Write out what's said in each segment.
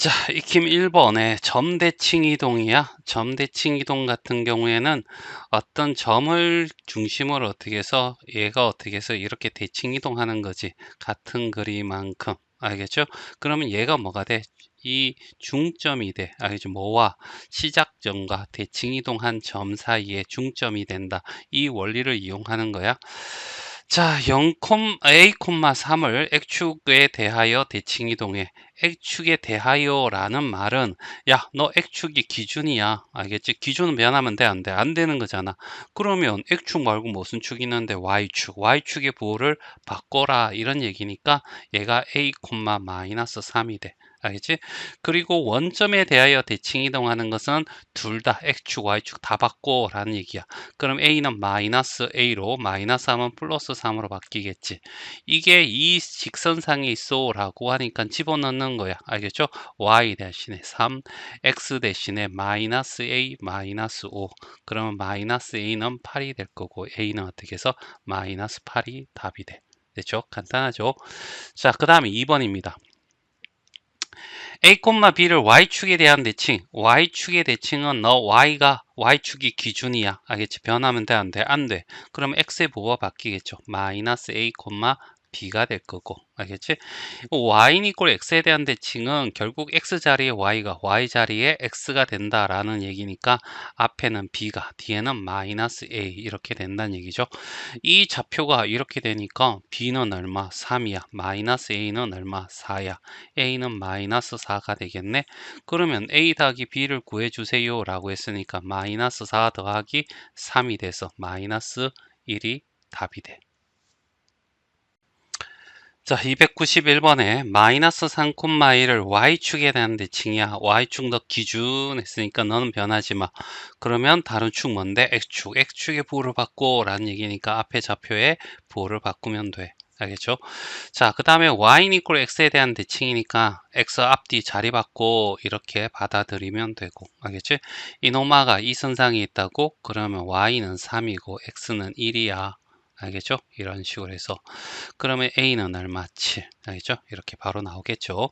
자, 익힘 1번에 점대칭 이동이야. 점대칭 이동 같은 경우에는 어떤 점을 중심으로 어떻게 해서 얘가 어떻게 해서 이렇게 대칭 이동하는 거지. 같은 거리만큼. 알겠죠? 그러면 얘가 뭐가 돼? 이 중점이 돼. 알겠죠? 뭐와 시작점과 대칭 이동한 점 사이에 중점이 된다. 이 원리를 이용하는 거야. 자, 0, A, 3을 X축에 대하여 대칭 이동해. X축에 대하여라는 말은 야, 너 X축이 기준이야. 알겠지? 기준은 변하면 돼, 안 돼? 안 되는 거잖아. 그러면 X축 말고 무슨 축이 있는데 Y축. Y축의 부호를 바꿔라. 이런 얘기니까 얘가 A, 마이너스 3이 돼. 알겠지? 그리고 원점에 대하여 대칭 이동하는 것은 둘 다 X축, Y축 다 바꿔라는 얘기야. 그럼 A는 마이너스 A로 마이너스 하면 플러스 3으로 바뀌겠지. 이게 이 직선상에 있어 라고 하니까 집어넣는 거야. 알겠죠? Y 대신에 3, X 대신에 마이너스 A, 마이너스 5. 그러면 마이너스 A는 8이 될 거고 A는 어떻게 해서 마이너스 8이 답이 돼. 됐죠? 간단하죠? 자, 그 다음에 2번입니다. A, B를 Y축에 대한 대칭. Y축의 대칭은 너 Y가 Y축이 기준이야. 알겠지? 변하면 돼, 안 돼? 안 돼. 그럼 X의 부호가 바뀌겠죠. 마이너스 A, B가 될 거고. 알겠지? Y는 이꼴 X에 대한 대칭은 결국 X 자리에 Y가 Y 자리에 X가 된다라는 얘기니까 앞에는 B가 뒤에는 마이너스 A 이렇게 된다는 얘기죠. 이 좌표가 이렇게 되니까 B는 얼마? 3이야. 마이너스 A는 얼마? 4야. A는 마이너스 4가 되겠네. 그러면 A 더하기 B를 구해주세요 라고 했으니까 마이너스 4 더하기 3이 돼서 마이너스 1이 답이 돼. 자, 291번에 마이너스 3,1을 Y축에 대한 대칭이야. Y축 너 기준 했으니까 너는 변하지 마. 그러면 다른 축 뭔데? X축. X축의 부호를 바꿔 라는 얘기니까 앞에 좌표에 부호를 바꾸면 돼. 알겠죠? 자, 그 다음에 Y는 이꼴 X에 대한 대칭이니까 X 앞뒤 자리 바꿔 이렇게 받아들이면 되고. 알겠지? 이노마가 이 선상에 있다고? 그러면 Y는 3이고 X는 1이야. 알겠죠? 이런 식으로 해서 그러면 A는 얼마? 7. 알겠죠? 이렇게 바로 나오겠죠.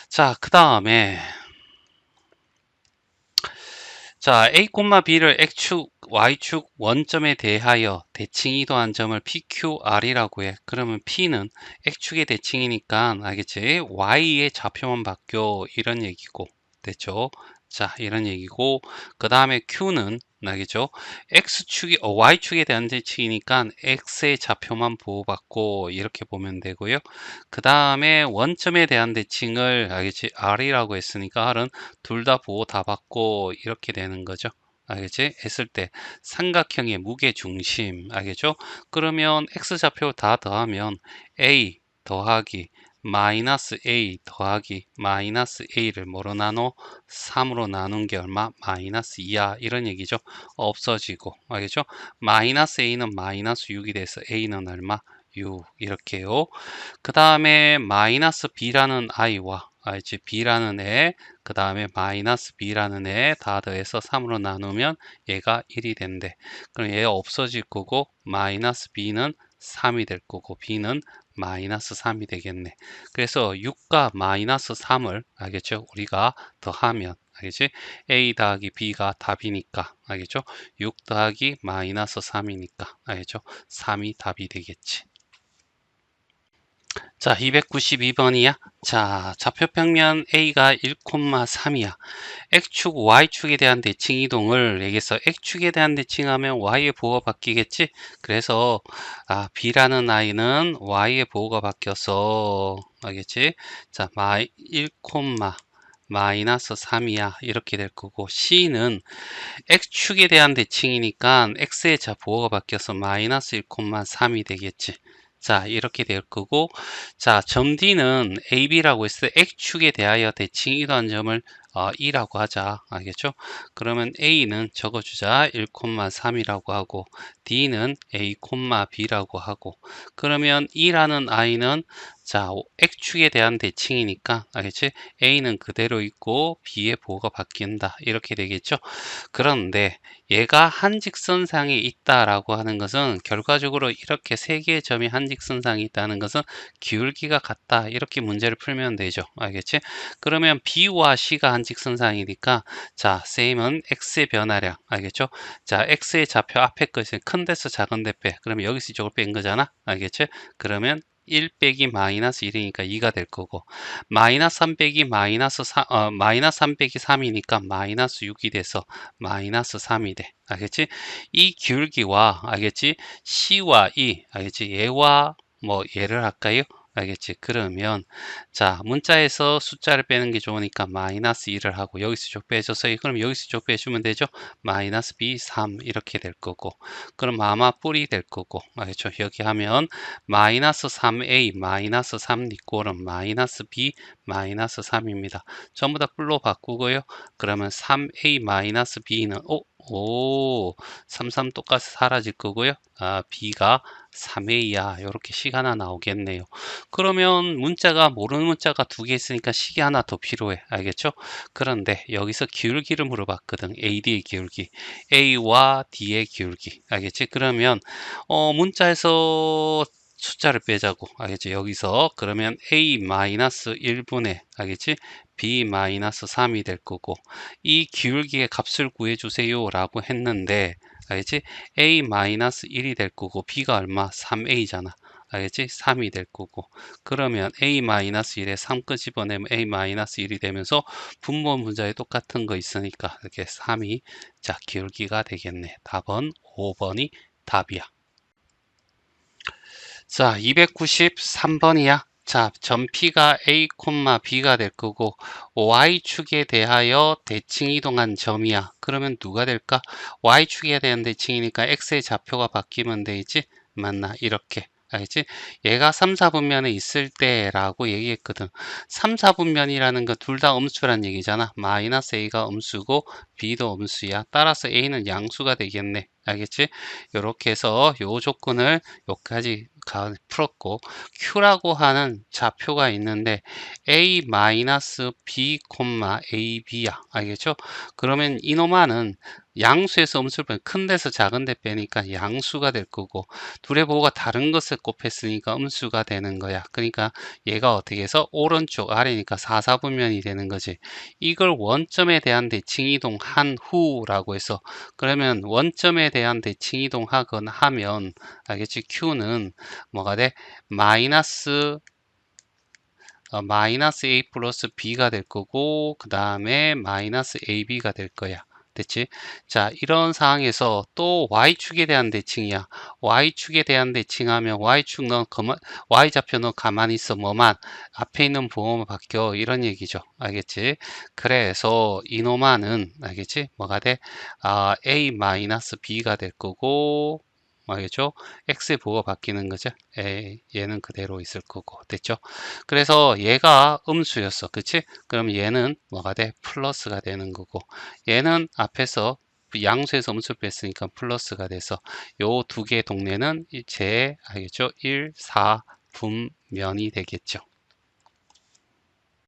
자, 그 다음에 자, A, B를 X축, Y축 원점에 대하여 대칭 이동한 점을 PQR이라고 해. 그러면 P는 X축의 대칭이니까 알겠지? Y의 좌표만 바뀌어 이런 얘기고 됐죠? 자, 이런 얘기고 그 다음에 Q는 알겠죠? Y축에 대한 대칭이니까 X의 좌표만 보호받고 이렇게 보면 되고요. 그 다음에 원점에 대한 대칭을 알겠지? R이라고 했으니까 R은 둘 다 보호 다 받고 이렇게 되는 거죠. 알겠지? 했을 때 삼각형의 무게 중심 알겠죠? 그러면 x좌표 다 더하면 a 더하기 마이너스 a 더하기 마이너스 a를 뭐로 나눠? 3으로 나눈 게 얼마? 마이너스 2야 이런 얘기죠. 없어지고 알겠죠? 마이너스 a는 마이너스 6이 돼서 a는 얼마? 6 이렇게요. 그 다음에 마이너스 b라는 i와 알지? b라는 애, 그 다음에 마이너스 b라는 애 다 더해서 3으로 나누면 얘가 1이 된대. 그럼 얘가 없어질 거고 마이너스 b는 3이 될 거고 b는 마이너스 3이 되겠네. 그래서 6과 마이너스 3을 알겠죠? 우리가 더하면 알겠지? a 더하기 b가 답이니까 알겠죠? 6 더하기 마이너스 3이니까 알겠죠? 3이 답이 되겠지. 자, 292번이야. 자, 좌표평면 A가 1,3이야. X축, Y축에 대한 대칭 이동을 얘기해서 X축에 대한 대칭하면 Y의 보호가 바뀌겠지? 그래서 B라는 아이는 Y의 보호가 바뀌어서 알겠지? 자, 1, 마이너스 3이야. 이렇게 될 거고 C는 X축에 대한 대칭이니까 X의 보호가 바뀌어서 마이너스 1,3이 되겠지. 자, 이렇게 될 거고, 자, 점 D는 AB라고 했을 때 X축에 대하여 대칭 이동한 점을 2라고 하자. 알겠죠? 그러면 A는 적어주자. 1,3이라고 하고, D는 A, B라고 하고, 그러면 E라는 I는 자, X축에 대한 대칭이니까 알겠지? A는 그대로 있고 B의 보호가 바뀐다. 이렇게 되겠죠? 그런데 얘가 한직선상에 있다라고 하는 것은 결과적으로 이렇게 세 개의 점이 한직선상에 있다는 것은 기울기가 같다. 이렇게 문제를 풀면 되죠. 알겠지? 그러면 B와 C가 한직선상이니까 자, 셈은 X의 변화량. 알겠죠? 자, X의 좌표 앞에 것이 큰 데서 작은 데 빼. 그러면 여기서 이쪽을 뺀 거잖아. 알겠지? 그러면 1 빼기 마이너스 1이니까 2가 될 거고 마이너스 3 빼기 마이너스 3 빼기 3이니까 마이너스 6이 돼서 마이너스 3이 돼. 알겠지? 이 기울기와 알겠지? C와 E 알겠지? 얘와 뭐 얘를 할까요? 알겠지? 그러면 자 문자에서 숫자를 빼는 게 좋으니까 마이너스 2를 하고 여기서 쭉 빼줘서 그럼 여기서 쭉 빼주면 되죠? 마이너스 B 3 이렇게 될 거고 그럼 아마 뿔이 될 거고 알겠죠? 여기 하면 마이너스 3a 마이너스 3 니꼴은 마이너스 b 마이너스 3입니다. 전부 다 뿔로 바꾸고요. 그러면 3a 마이너스 b는 33 똑같이 사라질 거고요. b가 3a야. 이렇게 식 하나 나오겠네요. 그러면 문자가 모르는 문자가 두 개 있으니까 식이 하나 더 필요해. 알겠죠? 그런데 여기서 기울기를 물어봤거든. AD의 기울기. A와 D의 기울기. 알겠지? 그러면 문자에서 숫자를 빼자고 알겠지? 여기서 그러면 A-1분의 알겠지? B-3이 될 거고 이 기울기의 값을 구해주세요 라고 했는데 알겠지? A-1이 될 거고 B가 얼마? 3A잖아. 알겠지? 3이 될 거고 그러면 A-1에 3 끄집어내면 A-1이 되면서 분모 문자에 똑같은 거 있으니까 이렇게 3이 자 기울기가 되겠네. 답은 5번이 답이야. 자, 293번이야. 자, 점 P가 A, B가 될 거고 Y축에 대하여 대칭 이동한 점이야. 그러면 누가 될까? Y축에 대한 대칭이니까 X의 좌표가 바뀌면 되지. 맞나? 이렇게. 알겠지? 얘가 3, 4분면에 있을 때라고 얘기했거든. 3, 4분면이라는 거 둘 다 음수란 얘기잖아. 마이너스 A가 음수고 B도 음수야. 따라서 A는 양수가 되겠네. 알겠지? 이렇게 해서 요 조건을 여기까지 풀었고 Q라고 하는 좌표가 있는데 A-B, AB야. 알겠죠? 그러면 이놈아는 양수에서 음수를 빼면 큰 데서 작은 데 빼니까 양수가 될 거고 둘의 보호가 다른 것을 곱했으니까 음수가 되는 거야. 그러니까 얘가 어떻게 해서 오른쪽 아래니까 4, 4분면이 되는 거지. 이걸 원점에 대한 대칭 이동한 후라고 해서 그러면 원점에 대한 대칭 이동하거나 하면 알겠지? Q는 뭐가 돼? 마이너스 A 플러스 B가 될 거고 그 다음에 마이너스 AB가 될 거야. 됐지? 자, 이런 상황에서 또 Y축에 대한 대칭이야. Y축에 대한 대칭하면 Y축 너 Y좌표 너 가만히 있어. 뭐만 앞에 있는 부호만 바뀌어. 이런 얘기죠. 알겠지? 그래서 이놈아는 알겠지? 뭐가 돼? A 마이너스 B가 될 거고 알겠죠? X의 부호가 바뀌는 거죠. 얘는 그대로 있을 거고 됐죠? 그래서 얘가 음수였어. 그치? 그럼 얘는 뭐가 돼? 플러스가 되는 거고 얘는 앞에서 양수에서 음수 뺐으니까 플러스가 돼서 요 두 개 동네는 제 알겠죠? 1, 4 분면이 되겠죠.